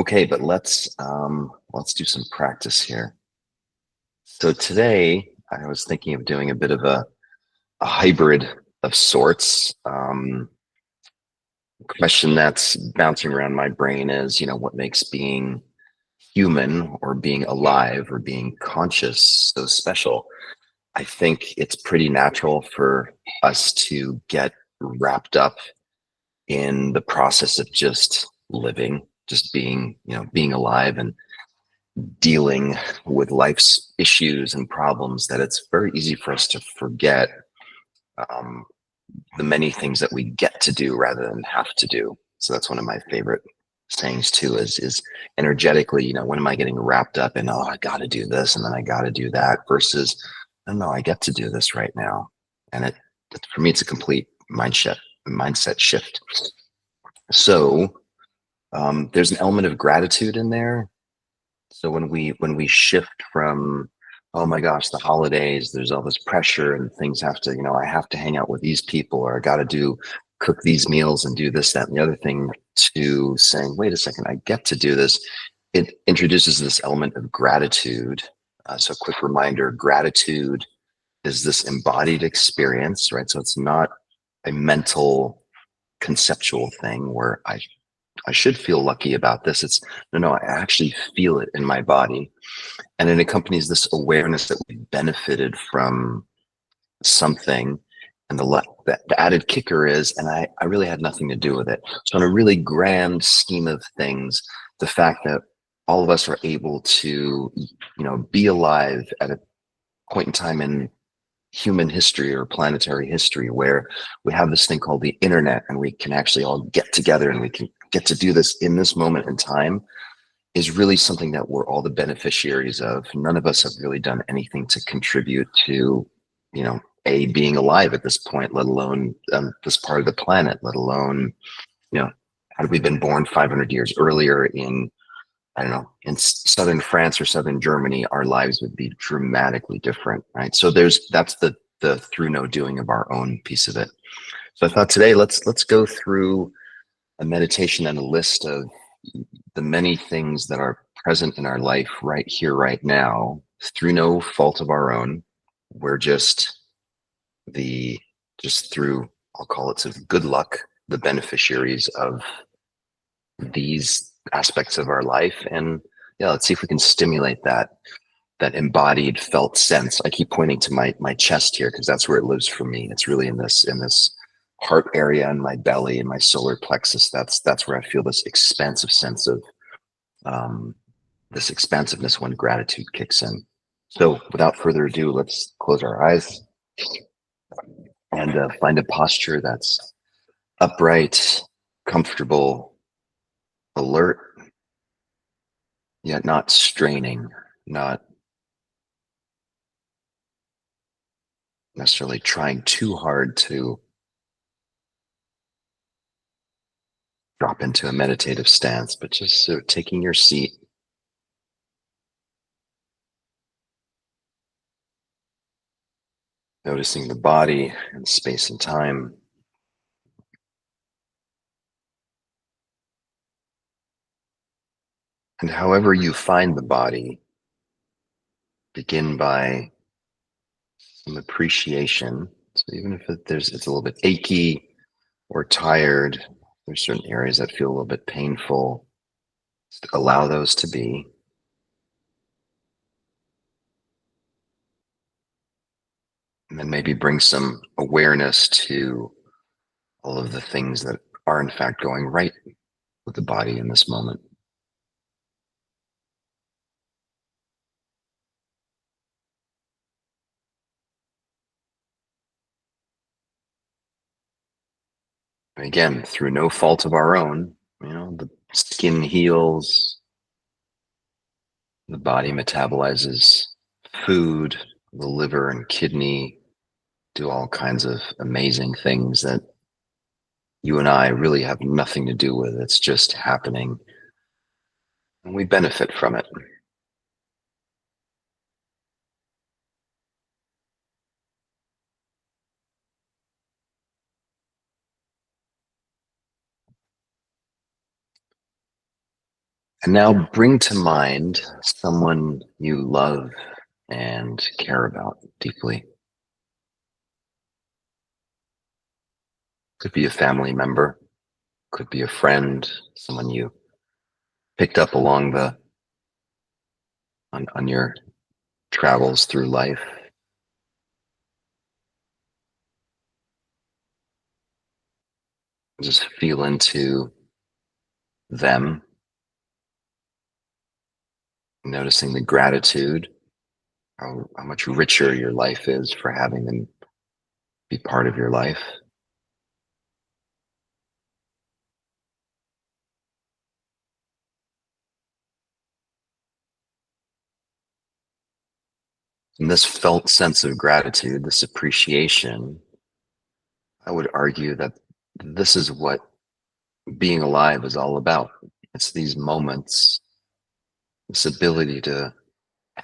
Okay, but let's do some practice here. So today I was thinking of doing a bit of a hybrid of sorts. Question that's bouncing around my brain is, what makes being human or being alive or being conscious so special? I think it's pretty natural for us to get wrapped up in the process of just living, just being, being alive and dealing with life's issues and problems, that it's very easy for us to forget um, the many things that we get to do rather than have to do. So that's one of my favorite sayings too, is energetically, when am I getting wrapped up in, oh, I got to do this and then I got to do that, versus, no, I get to do this right now. And for me, it's a complete mindset shift. So there's an element of gratitude in there. So when we shift from, oh my gosh, the holidays, there's all this pressure and things have to, I have to hang out with these people, or I got to cook these meals and do this, that, and the other thing, to saying, wait a second, I get to do this. It introduces this element of gratitude. So quick reminder, gratitude is this embodied experience, right? So it's not a mental conceptual thing where I should feel lucky about this. It's no, I actually feel it in my body. And it accompanies this awareness that we benefited from something. And the added kicker is, and I really had nothing to do with it. So in a really grand scheme of things, the fact that all of us are able to, be alive at a point in time in human history or planetary history where we have this thing called the internet, and we can actually all get together and we can get to do this in this moment in time, is really something that we're all the beneficiaries of. None of us have really done anything to contribute to, being alive at this point, let alone this part of the planet, let alone, had we been born 500 years earlier in, I don't know, in southern France or southern Germany, our lives would be dramatically different, right? So that's the through no doing of our own piece of it. So I thought today let's go through a meditation and a list of the many things that are present in our life right here, right now, through no fault of our own. We're the just through, I'll call it, sort of good luck, the beneficiaries of these aspects of our life. And yeah, let's see if we can stimulate that embodied felt sense. I keep pointing to my chest here because that's where it lives for me. It's really in this heart area and my belly and my solar plexus. That's where I feel this expansive sense of this expansiveness when gratitude kicks in. So without further ado, let's close our eyes and find a posture that's upright, comfortable, alert, yet not straining, not necessarily trying too hard to drop into a meditative stance, but just sort of taking your seat, noticing the body and space and time. And however you find the body, begin by some appreciation. So even if it's a little bit achy or tired, there's certain areas that feel a little bit painful. Just allow those to be. And then maybe bring some awareness to all of the things that are in fact going right with the body in this moment. And again, through no fault of our own, the skin heals, the body metabolizes food, the liver and kidney do all kinds of amazing things that you and I really have nothing to do with. It's just happening, and we benefit from it. And now bring to mind someone you love and care about deeply. Could be a family member, could be a friend, someone you picked up along the on your travels through life. Just feel into them, noticing the gratitude, how much richer your life is for having them be part of your life. And this felt sense of gratitude, this appreciation, I would argue that this is what being alive is all about. It's these moments, this ability to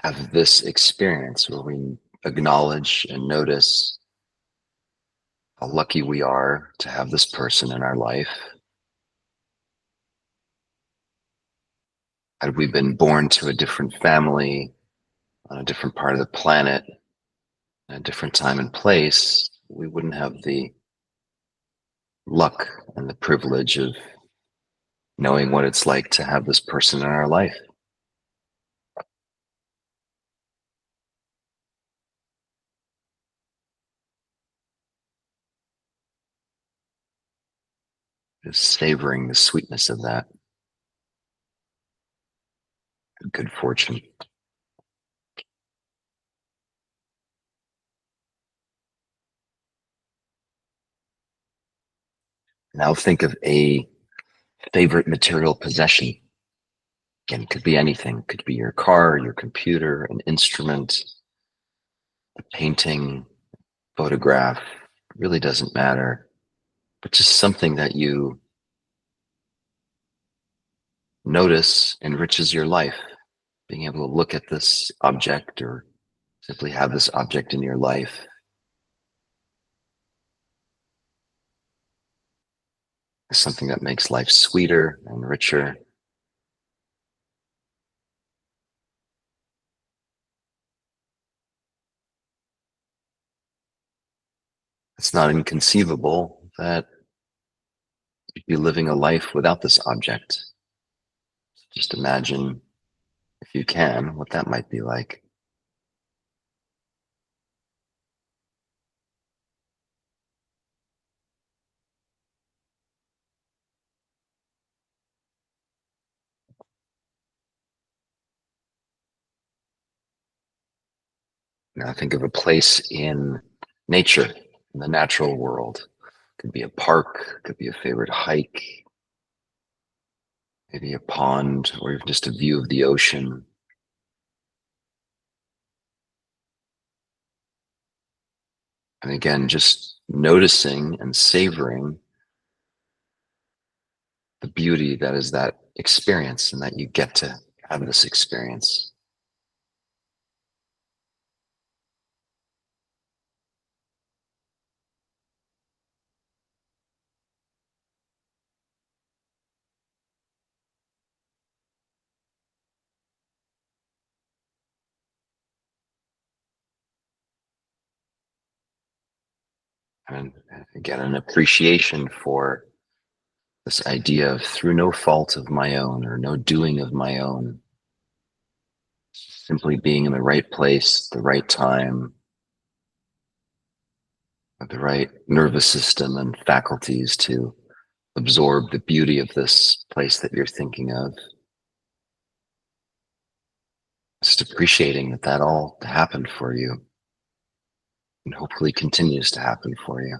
have this experience where we acknowledge and notice how lucky we are to have this person in our life. Had we been born to a different family on a different part of the planet, at a different time and place, we wouldn't have the luck and the privilege of knowing what it's like to have this person in our life. Just savoring the sweetness of that good fortune. Now think of a favorite material possession. Again, it could be anything. It could be your car, your computer, an instrument, a painting, photograph. It really doesn't matter. But just something that you notice enriches your life. Being able to look at this object or simply have this object in your life is something that makes life sweeter and richer. It's not inconceivable that you'd be living a life without this object. Just imagine, if you can, what that might be like. Now think of a place in nature, in the natural world. Could be a park, could be a favorite hike, maybe a pond, or even just a view of the ocean. And again, just noticing and savoring the beauty that is that experience and that you get to have this experience. And again, an appreciation for this idea of through no fault of my own or no doing of my own, simply being in the right place, the right time, with the right nervous system and faculties to absorb the beauty of this place that you're thinking of. Just appreciating that that all happened for you and hopefully continues to happen for you.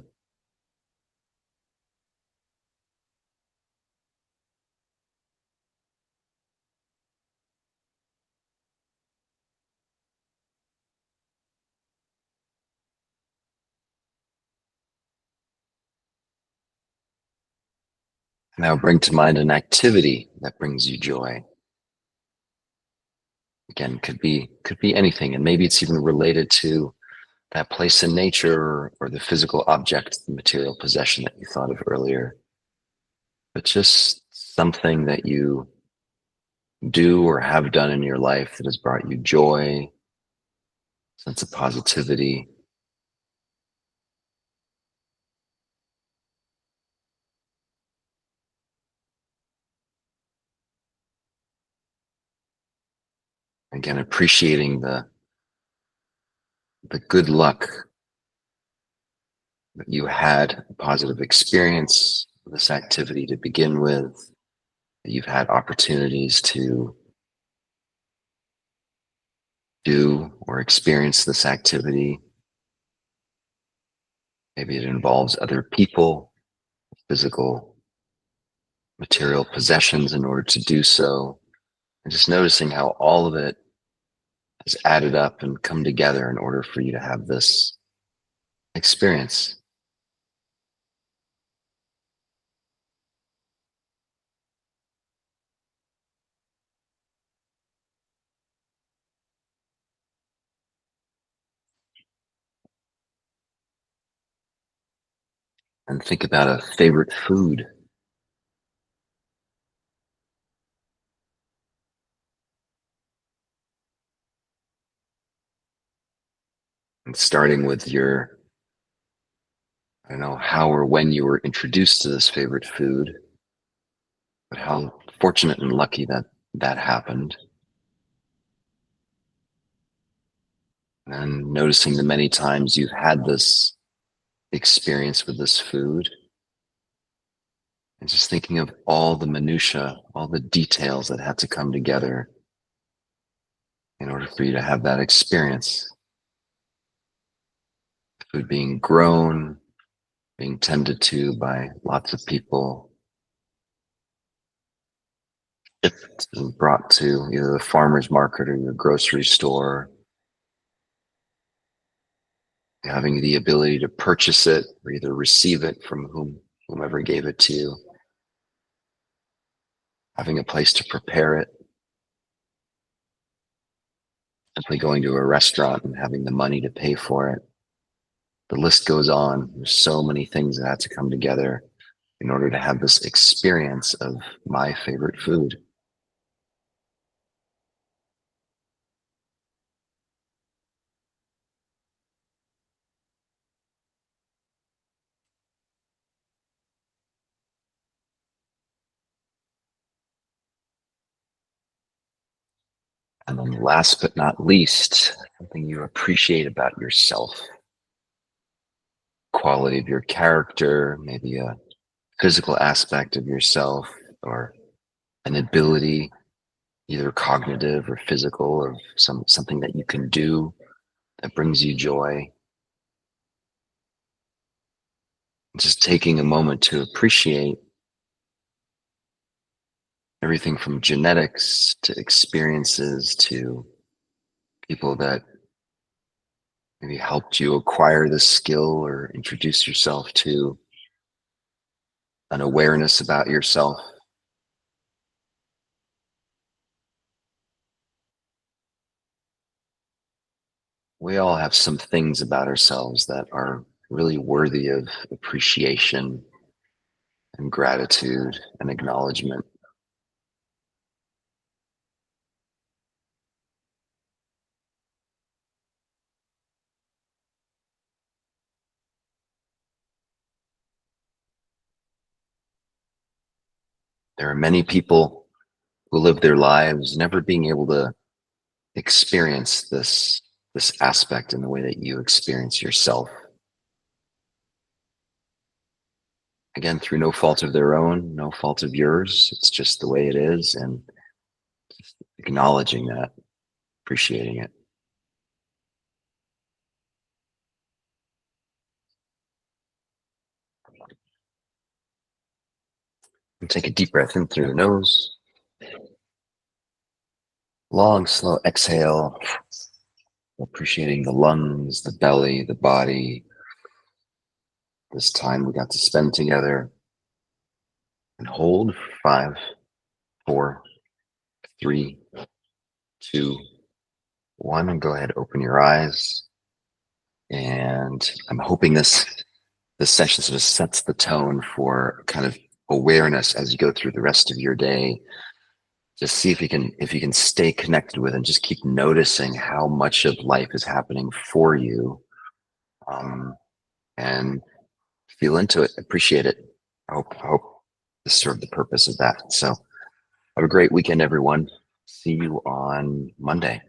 Now bring to mind an activity that brings you joy. Again, could be anything, and maybe it's even related to that place in nature or the physical object, the material possession that you thought of earlier. But just something that you do or have done in your life that has brought you joy, sense of positivity. Again, appreciating the good luck that you had a positive experience with this activity to begin with, that you've had opportunities to do or experience this activity. Maybe it involves other people, physical, material possessions in order to do so. And just noticing how all of it has added up and come together in order for you to have this experience. And think about a favorite food, and starting with your, I don't know how or when you were introduced to this favorite food, but how fortunate and lucky that that happened. And noticing the many times you've had this experience with this food, and just thinking of all the minutia, all the details that had to come together in order for you to have that experience. Food being grown, being tended to by lots of people, shipped and brought to either the farmer's market or your grocery store, having the ability to purchase it or either receive it from whomever gave it to you, having a place to prepare it, simply going to a restaurant and having the money to pay for it. The list goes on. There's so many things that had to come together in order to have this experience of my favorite food. And then last but not least, something you appreciate about yourself, quality of your character, maybe a physical aspect of yourself, or an ability, either cognitive or physical, or something that you can do that brings you joy. Just taking a moment to appreciate everything from genetics to experiences to people that maybe helped you acquire the skill or introduce yourself to an awareness about yourself. We all have some things about ourselves that are really worthy of appreciation and gratitude and acknowledgement. There are many people who live their lives never being able to experience this aspect in the way that you experience yourself. Again, through no fault of their own, no fault of yours. It's just the way it is, and acknowledging that, appreciating it. And take a deep breath in through the nose. Long, slow exhale, appreciating the lungs, the belly, the body, this time we got to spend together. And hold for 5, 4, 3, 2, 1, and go ahead, open your eyes. And I'm hoping this session sort of sets the tone for kind of awareness as you go through the rest of your day. just see if you can stay connected with and just keep noticing how much of life is happening for you, um, and feel into it, appreciate it. I hope this served the purpose of that. So have a great weekend, everyone. See you on Monday.